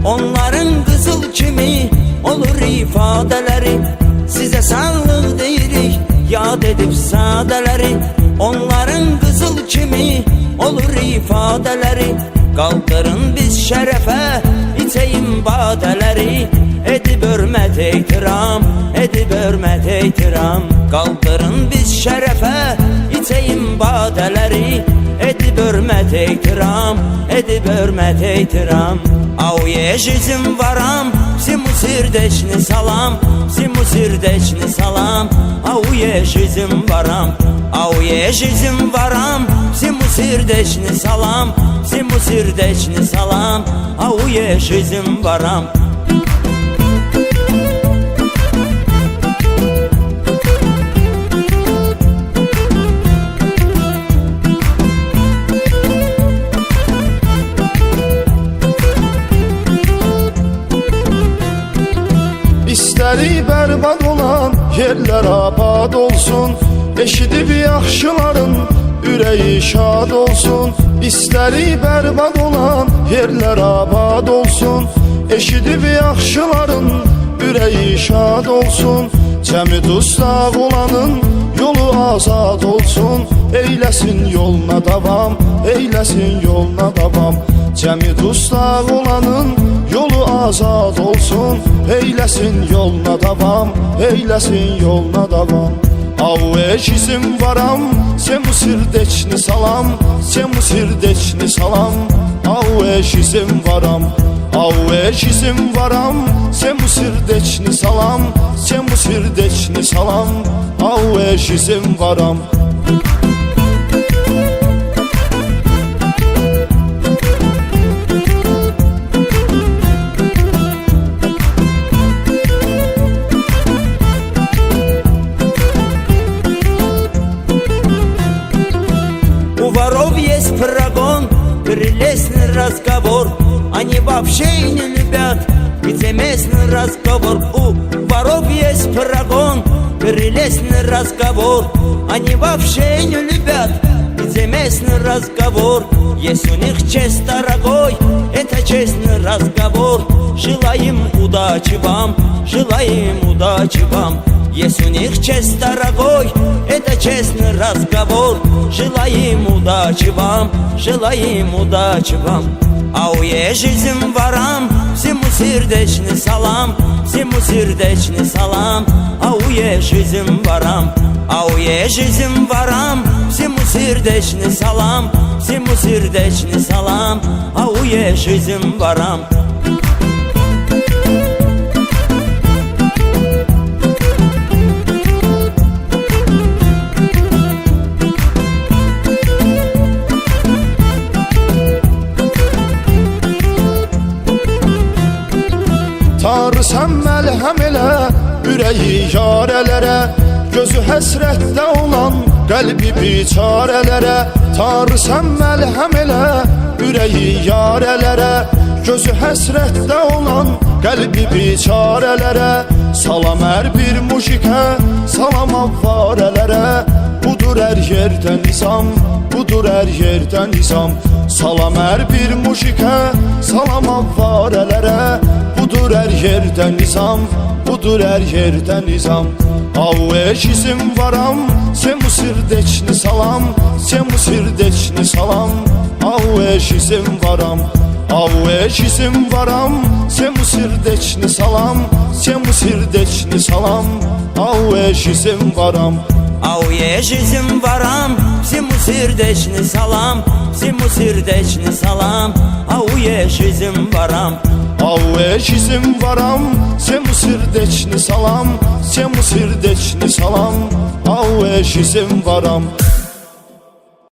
Onların kızıl kimi olur ifadeleri. Size sağlık deyirik yad edip sadeleri. Onların kızıl kimi olur ifadeleri. Kaldırın biz şerefe içeyim badeleri. Edip hürmet ehtiram, edip hürmet ehtiram. Kaldırın biz şerefe içeyim badeleri. Edip hürmet ehtiram, edip hürmet ehtiram. Au yeşizim varam, simu sirdeşni salam, simu sirdeşni salam. Au yeşizim varam, au yeşizim varam, simu sirdeşni salam, simu sirdeşni salam. Au yeşizim varam. İstəri bərbad olan yerlər abad olsun. Eşidib yaxşıların ürəyi şad olsun. İstəri bərbad olan yerlər abad olsun. Eşidib yaxşıların ürəyi şad olsun. Cəmi dustaq olanın yolu azad olsun. Eyləsin yoluna davam, eyləsin yoluna davam. Cəmi dustaq olanın yolu azad olsun. Eyləsin yoluna davam, eyləsin yoluna davam. Au eşizim varam, semu sirdeçni salam, semu sirdeçni salam. Au eşizim varam, au eşizim varam, semu sirdeçni salam, semu sirdeçni salam. Au eşizim varam. Воров есть прогон, прелестный разговор. Они вообще не любят, где местный разговор. У воров есть прогон, прелестный разговор. Они вообще не любят, где местный разговор. Есть у них честь дорогой, это честный разговор. Желаем удачи вам, желаем удачи вам. Есть у них честь дорогой, это честный разговор. Желаем удачи вам, желаем удачи вам. Au yeşizim varam, simu sirdeçni salam, simu sirdeçni salam. Au yeşizim varam, au yeşizim varam, simu sirdeçni salam, simu sirdeçni salam. Au yeşizim varam. Tanrı sən məlhəm elə ürəyi yarələrə. Gözü həsrətdə olan qəlbi biçarələrə. Tanrı sən məlhəm elə ürəyi yarələrə. Gözü həsrətdə olan qəlbi biçarələrə. Salam hər bir müşikə, salam avvarələrə. Budur hər yerdə nizam, budur hər yerdə nizam. Salam hər bir müşikə, salam avvarələrə. Budur hər yerdə nizam, budur hər yerdə nizam. Au eşizim varam, semu sirdeçni salam, semu sirdeçni salam. Au eşizim varam, au eşizim varam, semu sirdeçni salam, semu sirdeçni salam. Au eşizim varam. Au yeşizim varam, simu sirdeçni salam, simu sirdeçni salam. Au yeşizim varam. Au eşizim varam, semu sirdeçni salam, semu sirdeçni salam. Au eşizim varam.